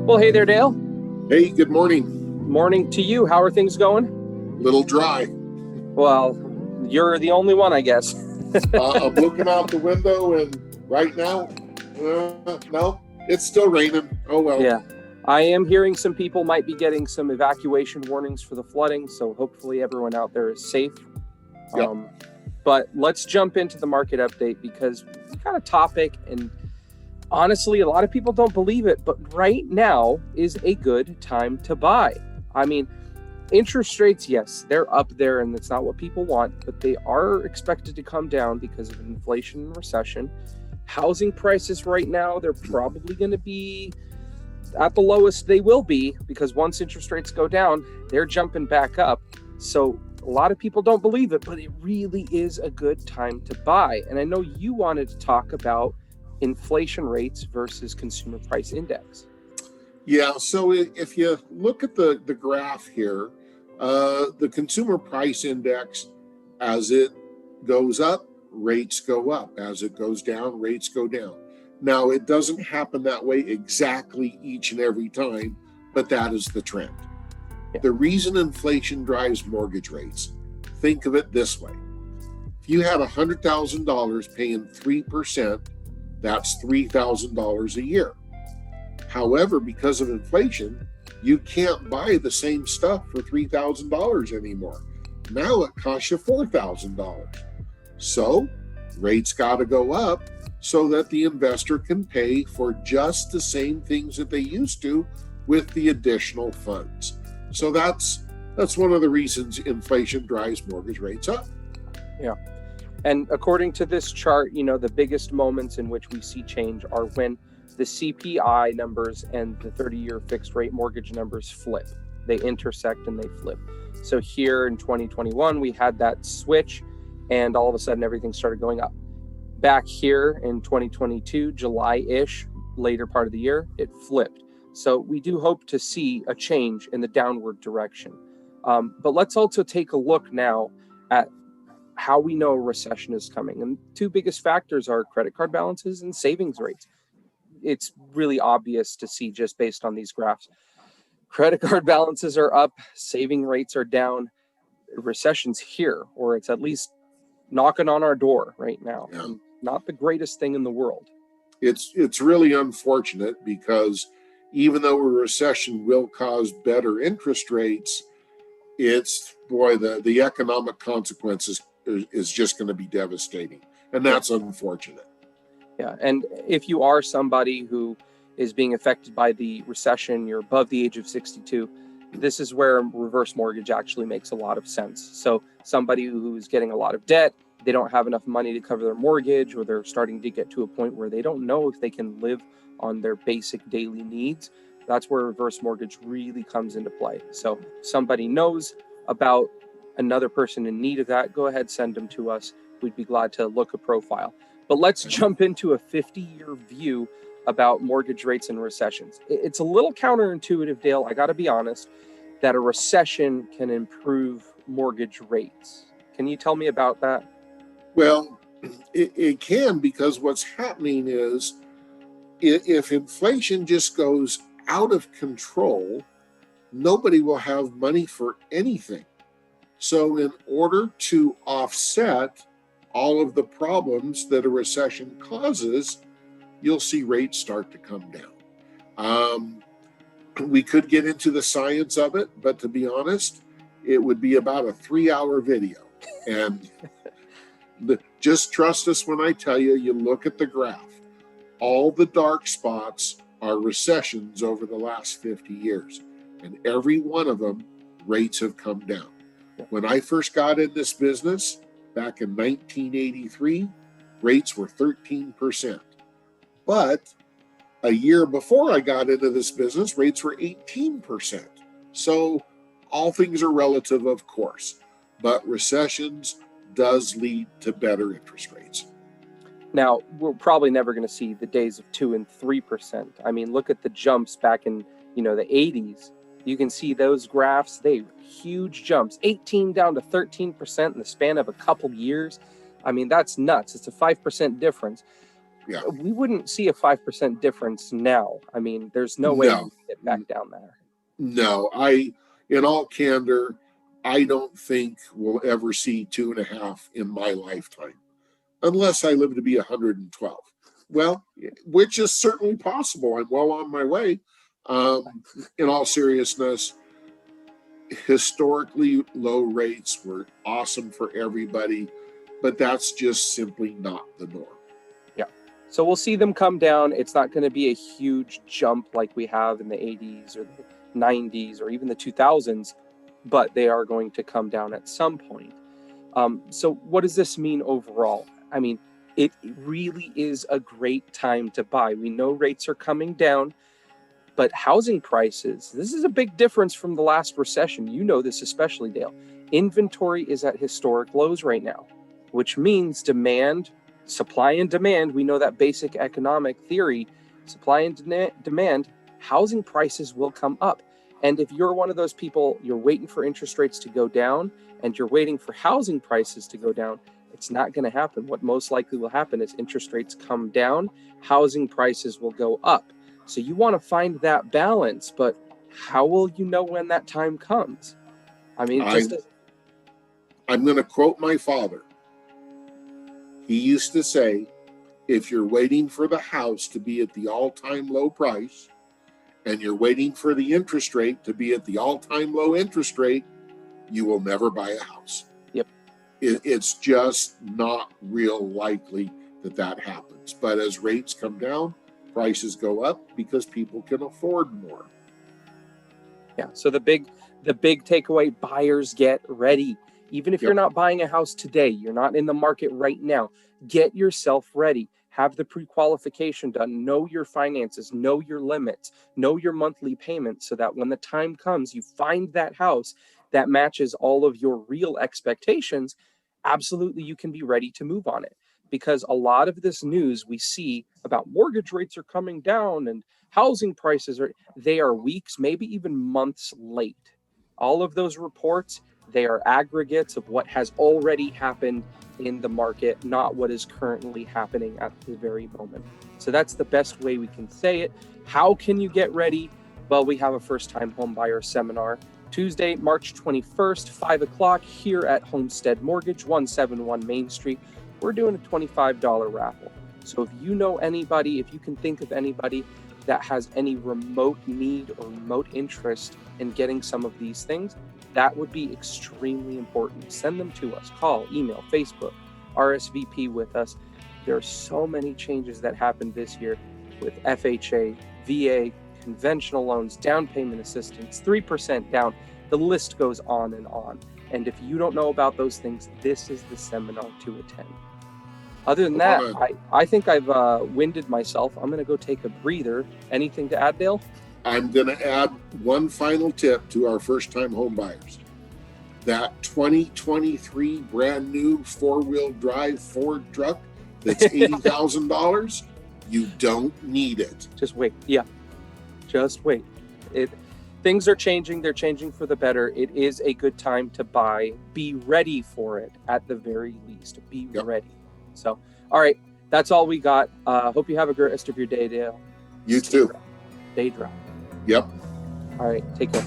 Well, hey there, Dale. Hey, good morning. Morning to you. How are things going? Little dry. Well, you're the only one, I guess. I'm looking out the window, and right now, no, it's still raining. Oh, well. Yeah. I am hearing some people might be getting some evacuation warnings for the flooding, so hopefully everyone out there is safe. Yep. But let's jump into the market update because we got a topic, and honestly, a lot of people don't believe it, but right now is a good time to buy. I mean, interest rates, yes, they're up there, and that's not what people want, but they are expected to come down because of inflation and recession. Housing prices right now, they're probably going to be at the lowest they will be, because once interest rates go down, they're jumping back up. So a lot of people don't believe it, but it really is a good time to buy. And I know you wanted to talk about inflation rates versus consumer price index. Yeah, so if you look at the graph here, the consumer price index, as it goes up, rates go up. As it goes down, rates go down. Now, it doesn't happen that way exactly each and every time, but that is the trend. Yeah. The reason inflation drives mortgage rates, think of it this way. If you had $100,000 paying 3%, that's $3,000 a year. However, because of inflation, you can't buy the same stuff for $3,000 anymore. Now it costs you $4,000. So rates got to go up so that the investor can pay for just the same things that they used to with the additional funds. So that's one of the reasons inflation drives mortgage rates up. Yeah. And according to this chart, the biggest moments in which we see change are when the CPI numbers and the 30-year fixed rate mortgage numbers flip. They intersect and they flip. So here in 2021, we had that switch, and all of a sudden everything started going up. Back here in 2022, July-ish, later part of the year, it flipped. So we do hope to see a change in the downward direction. But let's also take a look now at how we know a recession is coming. And two biggest factors are credit card balances and savings rates. It's really obvious to see just based on these graphs. Credit card balances are up, saving rates are down. Recession's here, or it's at least knocking on our door right now. Yeah. Not the greatest thing in the world. It's really unfortunate because even though a recession will cause better interest rates, the economic consequences is just going to be devastating. And that's unfortunate. Yeah. And if you are somebody who is being affected by the recession, you're above the age of 62, this is where reverse mortgage actually makes a lot of sense. So somebody who's getting a lot of debt, they don't have enough money to cover their mortgage, or they're starting to get to a point where they don't know if they can live on their basic daily needs, that's where reverse mortgage really comes into play. So somebody knows about another person in need of that, go ahead, send them to us. We'd be glad to look a profile. But let's jump into a 50-year view about mortgage rates and recessions. It's a little counterintuitive, Dale, I got to be honest, that a recession can improve mortgage rates. Can you tell me about that? Well, it can, because what's happening is if inflation just goes out of control, nobody will have money for anything. So in order to offset all of the problems that a recession causes, you'll see rates start to come down. We could get into the science of it, but to be honest, it would be about a 3-hour video. And just trust us when I tell you, you look at the graph. All the dark spots are recessions over the last 50 years. And every one of them, rates have come down. When I first got in this business back in 1983, rates were 13%. But a year before I got into this business, rates were 18%. So all things are relative, of course, but recessions does lead to better interest rates. Now, we're probably never going to see the days of 2 and 3%. I mean, look at the jumps back in, the 80s. You can see those graphs, they huge jumps, 18 down to 13% in the span of a couple years. I mean, that's nuts. It's a 5% difference. Yeah. We wouldn't see a 5% difference now. I mean, there's no way we No. can get back down there. No, in all candor, I don't think we'll ever see 2.5 in my lifetime, unless I live to be 112. Well, which is certainly possible. I'm well on my way. In all seriousness, historically low rates were awesome for everybody, but that's just simply not the norm. Yeah. So we'll see them come down. It's not going to be a huge jump like we have in the 80s or the 90s or even the 2000s, but they are going to come down at some point. So what does this mean overall? I mean, it really is a great time to buy. We know rates are coming down, but housing prices, this is a big difference from the last recession. You know this especially, Dale. Inventory is at historic lows right now, which means supply and demand, we know that basic economic theory, supply and demand, housing prices will come up. And if you're one of those people, you're waiting for interest rates to go down and you're waiting for housing prices to go down, it's not going to happen. What most likely will happen is interest rates come down, housing prices will go up. So you want to find that balance, but how will you know when that time comes? I mean, I'm going to quote my father. He used to say, if you're waiting for the house to be at the all-time low price and you're waiting for the interest rate to be at the all-time low interest rate, you will never buy a house. Yep. It's just not real likely that happens. But as rates come down, prices go up because people can afford more. Yeah. So the big takeaway, buyers, get ready. Even if you're not buying a house today, you're not in the market right now, get yourself ready. Have the pre-qualification done. Know your finances, know your limits, know your monthly payments, so that when the time comes, you find that house that matches all of your real expectations. Absolutely, you can be ready to move on it. Because a lot of this news we see about mortgage rates are coming down and housing prices they are weeks, maybe even months late. All of those reports, they are aggregates of what has already happened in the market, not what is currently happening at the very moment. So that's the best way we can say it. How can you get ready? Well, we have a first-time home buyer seminar Tuesday, March 21st, 5 o'clock here at Homestead Mortgage, 171 Main Street. We're doing a $25 raffle. So if you know anybody, if you can think of anybody that has any remote need or remote interest in getting some of these things, that would be extremely important. Send them to us. Call, email, Facebook, RSVP with us. There are so many changes that happened this year with FHA, VA, conventional loans, down payment assistance, 3% down. The list goes on and on. And if you don't know about those things, this is the seminar to attend. Other than that, I think I've winded myself. I'm going to go take a breather. Anything to add, Dale? I'm going to add one final tip to our first-time home buyers. That 2023 brand new four-wheel drive Ford truck that's $80,000, you don't need it. Just wait. Yeah, just wait. Things are changing. They're changing for the better. It is a good time to buy. Be ready for it at the very least. Be ready. So, all right, that's all we got. Hope you have a great rest of your day, Dale. You too. Stay dry. Yep. All right, take care.